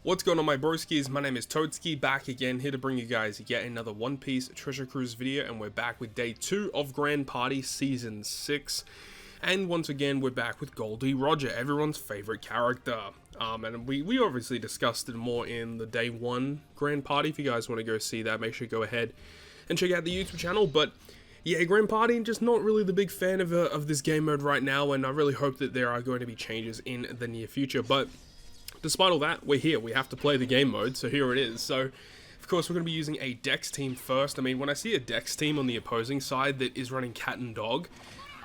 What's going on, my broskiis? My name is Toadskii, back again, here to bring you guys yet another One Piece Treasure Cruise video, and we're back with day 2 of Grand Party Season 6. And once again, we're back with Goldie Roger, everyone's favorite character. And we obviously discussed it more in the day 1 Grand Party. If you guys want to go see that, make sure you go ahead and check out the YouTube channel. But yeah, Grand Party, just not really the big fan of this game mode right now, and I really hope that there are going to be changes in the near future. But despite all that, we're here. We have to play the game mode, so here it is. So, of course, we're going to be using a Dex team first. I mean, when I see a Dex team on the opposing side that is running Cat and Dog,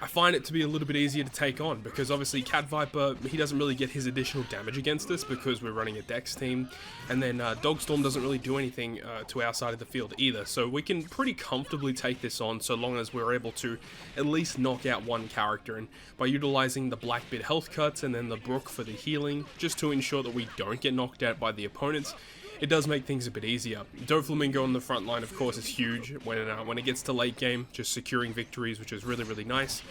I find it to be a little bit easier to take on, because obviously Cat Viper, he doesn't really get his additional damage against us because we're running a Dex team, and then Dogstorm doesn't really do anything to our side of the field either, so we can pretty comfortably take this on so long as we're able to at least knock out one character, and by utilizing the Blackbeard health cuts and then the Brook for the healing, just to ensure that we don't get knocked out by the opponents, it does make things a bit easier. Doflamingo on the front line, of course, is huge when it gets to late game, just securing victories, which is really, really nice.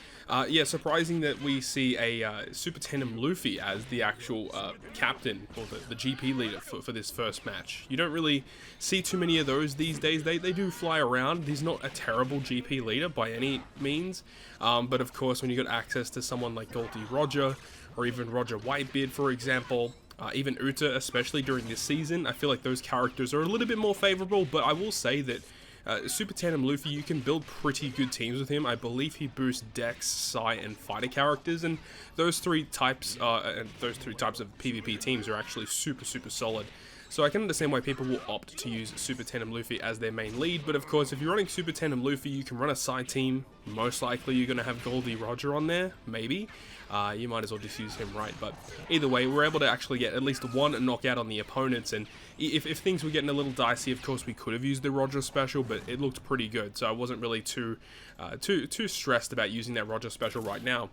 Yeah, surprising that we see a Super Tandem Luffy as the actual captain, or the GP leader for this first match. You don't really see too many of those these days. They do fly around. He's not a terrible GP leader by any means, but of course, when you got access to someone like Goldie Roger, or even Roger Whitebeard, for example, even Uta, especially during this season, I feel like those characters are a little bit more favorable. But I will say that Super Tandem Luffy, you can build pretty good teams with him. I believe he boosts Dex, Psi, and Fighter characters, and those three types of PvP teams are actually super solid. So I can understand why people will opt to use Super Tandem Luffy as their main lead, but of course, if you're running Super Tandem Luffy, you can run a side team. Most likely you're going to have Goldie Roger on there, maybe. You might as well just use him, right? But either way, we're able to actually get at least one knockout on the opponents, and if things were getting a little dicey, of course, we could have used the Roger special, but it looked pretty good, so I wasn't really too stressed about using that Roger special right now,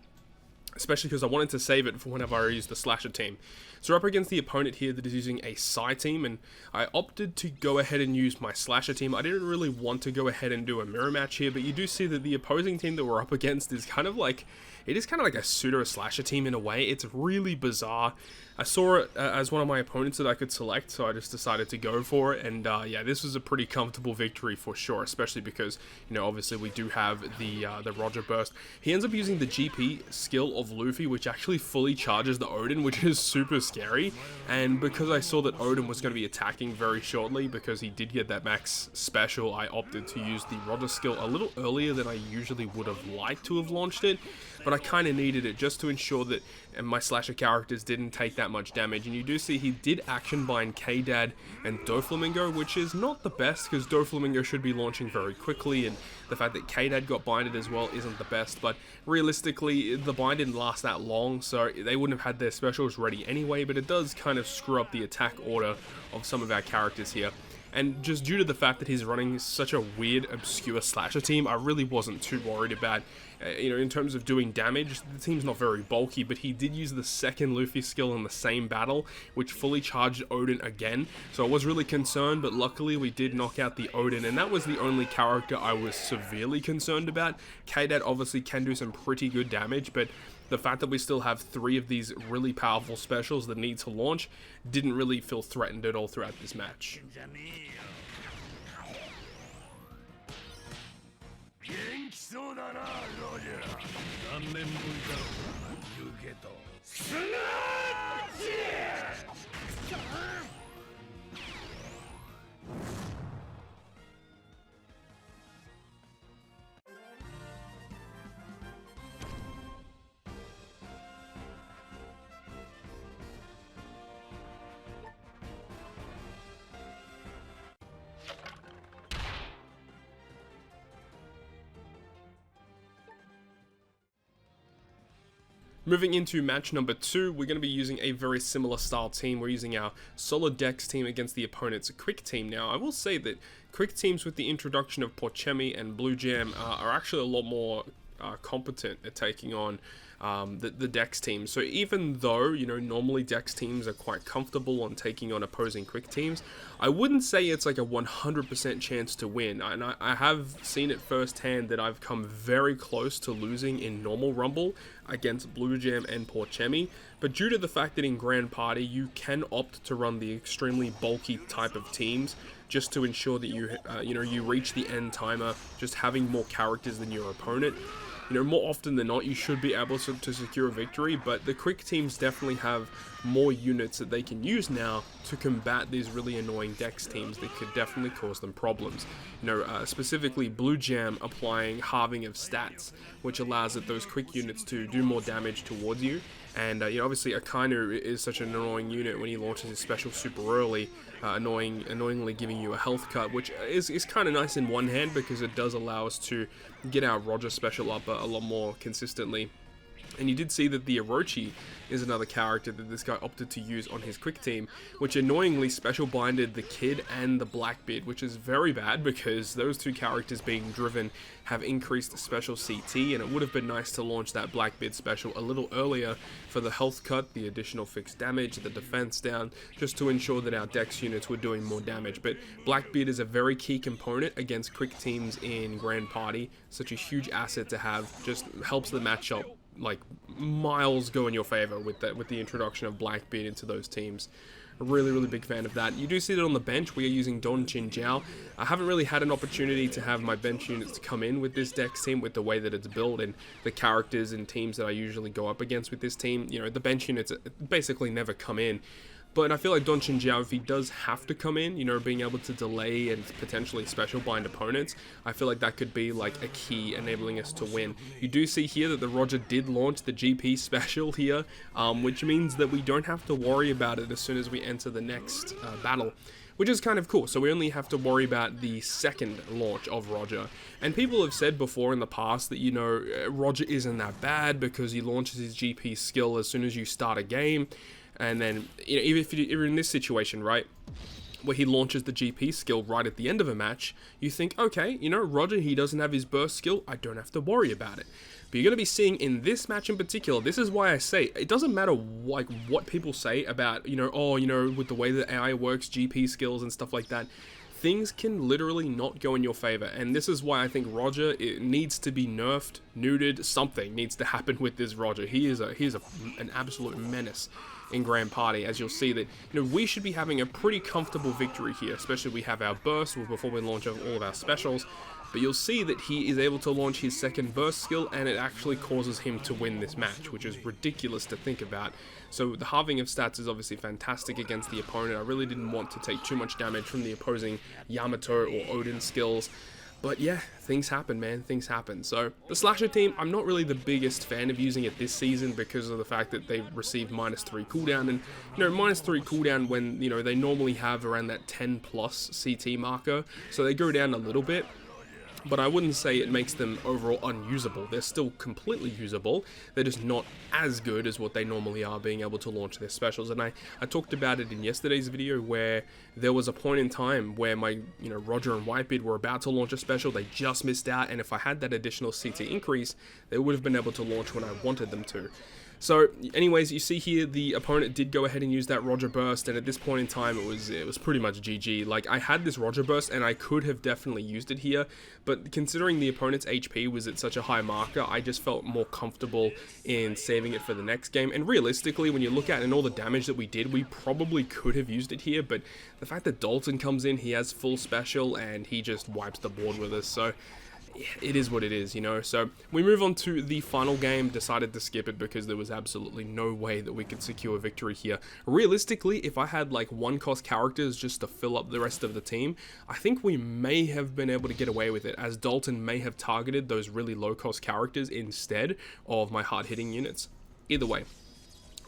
especially because I wanted to save it for whenever I use the Slasher team. So we're up against the opponent here that is using a Psi team, and I opted to go ahead and use my Slasher team. I didn't really want to go ahead and do a mirror match here, but you do see that the opposing team that we're up against is kind of like a pseudo Slasher team in a way. It's really bizarre. I saw it as one of my opponents that I could select, so I just decided to go for it, and yeah, this was a pretty comfortable victory for sure, especially because, you know, obviously we do have the Roger burst. He ends up using the GP skill of Luffy, which actually fully charges the Odin, which is super scary, and because I saw that Odin was going to be attacking very shortly, because he did get that max special, I opted to use the Roger skill a little earlier than I usually would have liked to have launched it, but I kind of needed it just to ensure that my Slasher characters didn't take that much damage. And you do see he did action bind K-Dad and Doflamingo, which is not the best, because Doflamingo should be launching very quickly, and the fact that K-Dad got binded as well isn't the best, but realistically the bind didn't last that long, so they wouldn't have had their specials ready anyway, but it does kind of screw up the attack order of some of our characters here. And just due to the fact that he's running such a weird, obscure Slasher team, I really wasn't too worried about, you know, in terms of doing damage. The team's not very bulky, but he did use the second Luffy skill in the same battle, which fully charged Odin again. So I was really concerned, but luckily we did knock out the Odin, and that was the only character I was severely concerned about. K-Dad obviously can do some pretty good damage, but the fact that we still have 3 of these really powerful specials that need to launch didn't really feel threatened at all throughout this match. Moving into match number 2, we're going to be using a very similar style team. We're using our solid Dex team against the opponent's quick team. Now, I will say that quick teams with the introduction of Porchemi and Blue Jam are actually a lot more competent at taking on the Dex teams. So even though, you know, normally Dex teams are quite comfortable on taking on opposing quick teams, I wouldn't say it's like a 100% chance to win. And I have seen it firsthand that I've come very close to losing in normal Rumble against Blue Jam and Porchemi, but due to the fact that in Grand Party you can opt to run the extremely bulky type of teams just to ensure that you reach the end timer just having more characters than your opponent. You know, more often than not, you should be able to secure a victory, but the quick teams definitely have more units that they can use now to combat these really annoying Dex teams that could definitely cause them problems. You know, specifically Blue Jam applying halving of stats, which allows those quick units to do more damage towards you. And, you know, obviously Akainu is such an annoying unit when he launches his special super early, annoyingly giving you a health cut, which is kind of nice in one hand because it does allow us to get our Roger special up a lot more consistently. And you did see that the Orochi is another character that this guy opted to use on his quick team, which annoyingly special binded the Kid and the Blackbeard, which is very bad because those two characters being driven have increased special CT, and it would have been nice to launch that Blackbeard special a little earlier for the health cut, the additional fixed damage, the defense down, just to ensure that our Dex units were doing more damage. But Blackbeard is a very key component against quick teams in Grand Party, such a huge asset to have, just helps the matchup like miles go in your favor with the introduction of Blackbeard into those teams. A really big fan of that. You do see that on the bench we are using Don Chin Jiao. I haven't really had an opportunity to have my bench units to come in with this Dex team with the way that it's built and the characters and teams that I usually go up against with this team. You know, the bench units basically never come in. But I feel like Don Chin Jiao, if he does have to come in, you know, being able to delay and potentially special bind opponents, I feel like that could be like a key enabling us to win. You do see here that the Roger did launch the GP special here, which means that we don't have to worry about it as soon as we enter the next battle, which is kind of cool. So we only have to worry about the second launch of Roger. And people have said before in the past that, you know, Roger isn't that bad because he launches his GP skill as soon as you start a game. And then, you know, even if you're in this situation, right, where he launches the GP skill right at the end of a match, you think, okay, you know, Roger, he doesn't have his burst skill, I don't have to worry about it. But you're going to be seeing in this match in particular, this is why I say, it doesn't matter like what people say about, you know, oh, you know, with the way that AI works, GP skills and stuff like that, things can literally not go in your favor. And this is why I think Roger, it needs to be nerfed, neutered, something needs to happen with this Roger. He is an absolute menace in Grand Party, as you'll see that, you know, we should be having a pretty comfortable victory here, especially we have our burst before we launch all of our specials. But you'll see that he is able to launch his second burst skill, and it actually causes him to win this match, which is ridiculous to think about. So the halving of stats is obviously fantastic against the opponent. I really didn't want to take too much damage from the opposing Yamato or Odin skills. But yeah, things happen, man. Things happen. So the Slasher team, I'm not really the biggest fan of using it this season because of the fact that they received -3 cooldown. And, you know, -3 cooldown when, you know, they normally have around that 10 plus CT marker. So they go down a little bit. But I wouldn't say it makes them overall unusable. They're still completely usable. They're just not as good as what they normally are being able to launch their specials. And I talked about it in yesterday's video where there was a point in time where my, you know, Roger and Whitebeard were about to launch a special. They just missed out. And if I had that additional CT increase, they would have been able to launch when I wanted them to. So anyways, you see here the opponent did go ahead and use that Roger burst, and at this point in time it was pretty much GG. Like, I had this Roger burst and I could have definitely used it here, but considering the opponent's HP was at such a high marker, I just felt more comfortable in saving it for the next game. And realistically, when you look at it and all the damage that we did, we probably could have used it here, but the fact that Dalton comes in, he has full special and he just wipes the board with us. So it is what it is, you know. So we move on to the final game. Decided to skip it because there was absolutely no way that we could secure victory here. Realistically, if I had like 1-cost characters just to fill up the rest of the team, I think we may have been able to get away with it, as Dalton may have targeted those really low-cost characters instead of my hard-hitting units. Either way,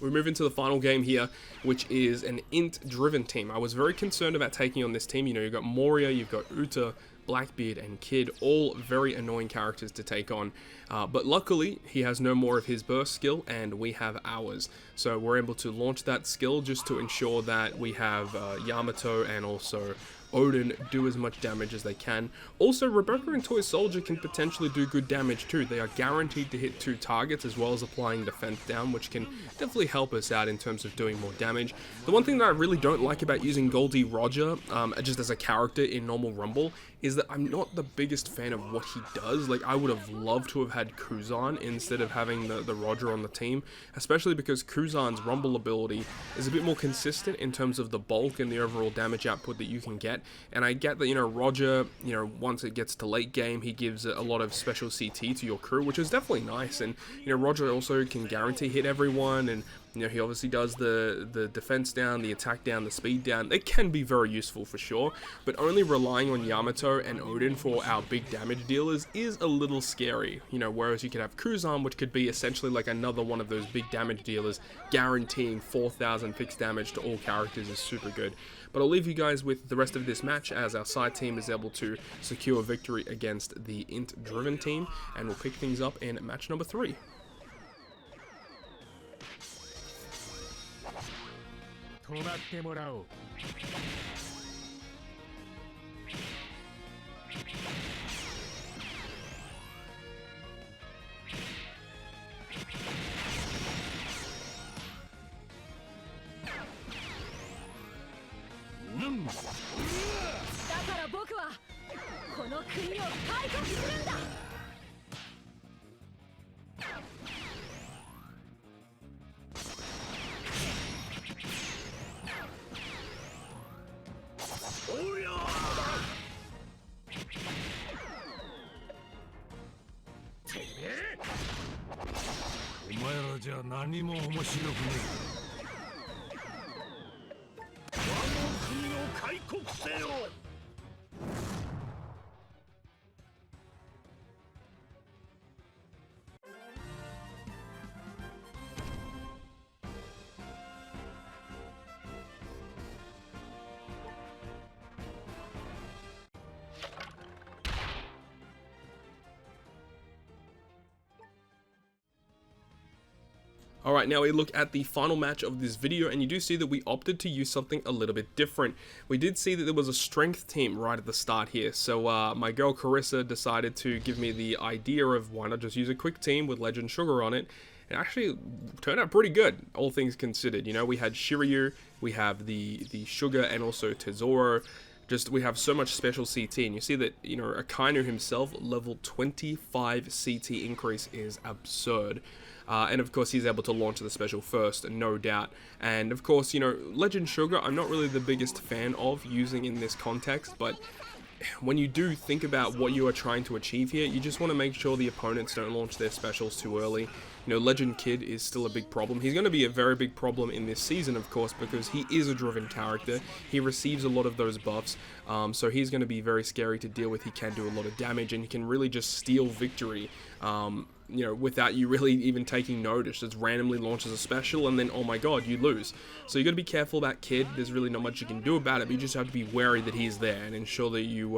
we move into the final game here, which is an int-driven team. I was very concerned about taking on this team. You know, you've got Moria, you've got Uta, Blackbeard and Kid, all very annoying characters to take on, but luckily he has no more of his burst skill and we have ours, so we're able to launch that skill just to ensure that we have Yamato and also Odin do as much damage as they can. Also, Rebecca and Toy Soldier can potentially do good damage too. They are guaranteed to hit 2 targets as well as applying defense down, which can definitely help us out in terms of doing more damage. The one thing that I really don't like about using Goldie Roger just as a character in normal Rumble is that I'm not the biggest fan of what he does. Like, I would have loved to have had Kuzan instead of having the Roger on the team, especially because Kuzan's Rumble ability is a bit more consistent in terms of the bulk and the overall damage output that you can get. And I get that, you know, Roger, you know, once it gets to late game, he gives a lot of special CT to your crew, which is definitely nice. And, you know, Roger also can guarantee hit everyone, and, you know, he obviously does the defense down, the attack down, the speed down. It can be very useful for sure, but only relying on Yamato and Odin for our big damage dealers is a little scary, you know, whereas you could have Kuzan, which could be essentially like another one of those big damage dealers, guaranteeing 4,000 fixed damage to all characters is super good. But I'll leave you guys with the rest of this match as our side team is able to secure victory against the int-driven team, and we'll pick things up in match number 3. Alright, now we look at the final match of this video, and you do see that we opted to use something a little bit different. We did see that there was a strength team right at the start here, so my girl Karissa decided to give me the idea of why not just use a quick team with Legend Sugar on it. It actually turned out pretty good, all things considered. You know, we had Shiryu, we have the Sugar, and also Tesoro. Just, we have so much special CT, and you see that, you know, Akainu himself, level 25 CT increase is absurd. And of course he's able to launch the special first, no doubt. And of course, you know, Legend Sugar, I'm not really the biggest fan of using in this context, but when you do think about what you are trying to achieve here, you just want to make sure the opponents don't launch their specials too early. You know, Legend Kid is still a big problem. He's going to be a very big problem in this season, of course, because he is a driven character. He receives a lot of those buffs, so he's going to be very scary to deal with. He can do a lot of damage, and he can really just steal victory, you know, without you really even taking notice. Just randomly launches a special, and then, oh my god, you lose. So you got to be careful about Kid. There's really not much you can do about it, but you just have to be wary that he's there and ensure that you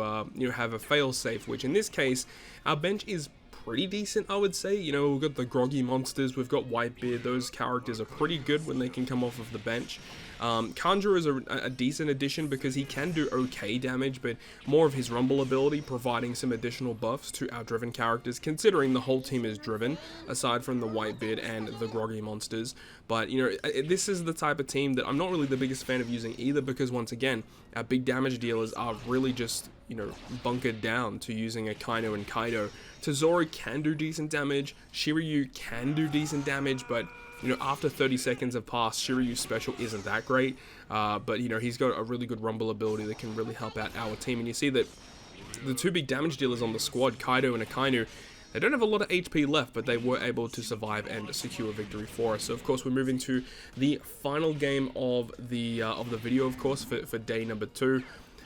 have a fail-safe, which in this case, our bench is pretty decent, I would say. You know, we've got the groggy monsters, we've got Whitebeard. Those characters are pretty good when they can come off of the bench. Kanjuro is a decent addition because he can do okay damage, but more of his rumble ability providing some additional buffs to our driven characters, considering the whole team is driven, aside from the Whitebeard and the groggy monsters. But, you know, this is the type of team that I'm not really the biggest fan of using either, because once again, our big damage dealers are really just, you know, bunkered down to using Akainu and Kaido. Tesoro can do decent damage, Shiryu can do decent damage, but, you know, after 30 seconds have passed, Shiryu's special isn't that great, but, you know, he's got a really good rumble ability that can really help out our team. And you see that the two big damage dealers on the squad, Kaido and Akainu, they don't have a lot of HP left, but they were able to survive and secure victory for us. So, of course, we're moving to the final game of the video, of course, for day number 2.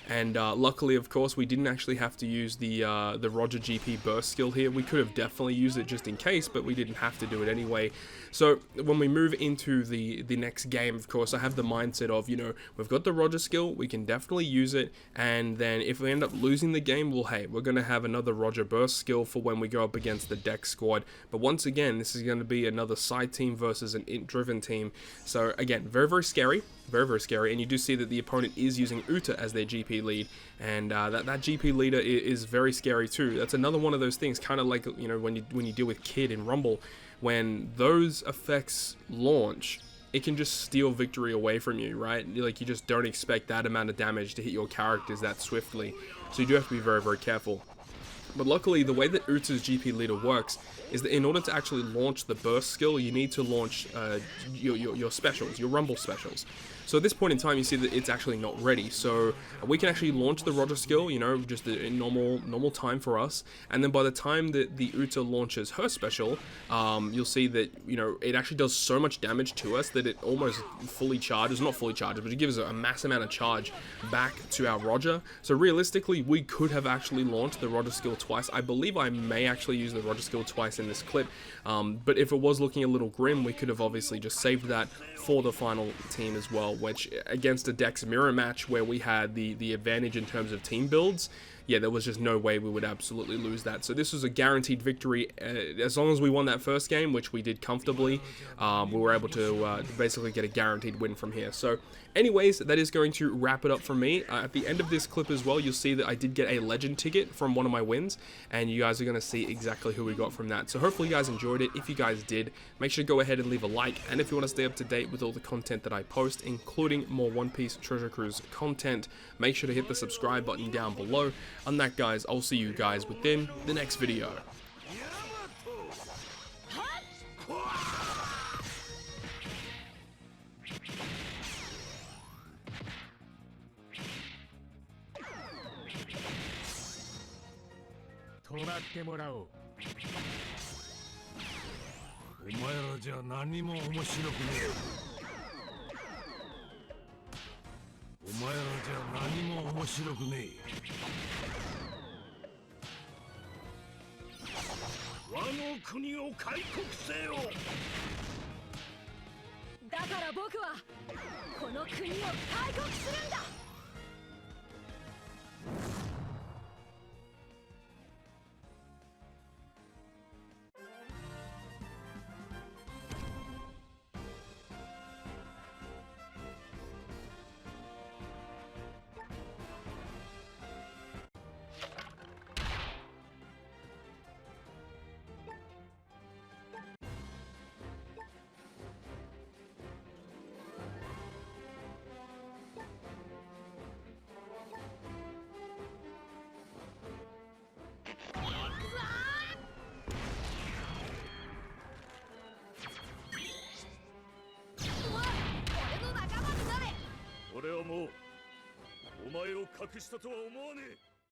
And luckily, of course, we didn't actually have to use the Roger GP burst skill here. We could have definitely used it just in case, but we didn't have to do it anyway. So when we move into the next game, of course, I have the mindset of, you know, we've got the Roger skill, we can definitely use it, and then if we end up losing the game, well, hey, we're going to have another Roger burst skill for when we go up against the Dex squad. But once again, this is going to be another side team versus an int-driven team. So again, very, very scary, very, very scary. And you do see that the opponent is using Uta as their GP lead, and that GP leader is very scary too. That's another one of those things, kind of like, you know, when you deal with Kid in Rumble, when those effects launch, it can just steal victory away from you, right? Like, you just don't expect that amount of damage to hit your characters that swiftly, so you do have to be very, very careful. But luckily, the way that Uta's GP leader works is that in order to actually launch the burst skill, you need to launch your specials, your Rumble specials. So at this point in time, you see that it's actually not ready. So we can actually launch the Roger skill, you know, just in normal time for us. And then by the time that the Uta launches her special, you'll see that, you know, it actually does so much damage to us that it almost fully charges, not fully charges, but it gives a mass amount of charge back to our Roger. So realistically, we could have actually launched the Roger skill twice. I believe I may actually use the Roger skill twice in this clip. But if it was looking a little grim, we could have obviously just saved that for the final team as well, which against a Dex mirror match where we had the advantage in terms of team builds, yeah, there was just no way we would absolutely lose that. So this was a guaranteed victory. As long as we won that first game, which we did comfortably, we were able to basically get a guaranteed win from here. So anyways, that is going to wrap it up for me. At the end of this clip as well, you'll see that I did get a legend ticket from one of my wins, and you guys are going to see exactly who we got from that. So hopefully you guys enjoyed it. If you guys did, make sure to go ahead and leave a like, and if you want to stay up to date with all the content that I post, including more One Piece Treasure Cruise content, make sure to hit the subscribe button down below. On that, guys, I'll see you guys within the next video.俺はもうお前を隠したとは思わねえ。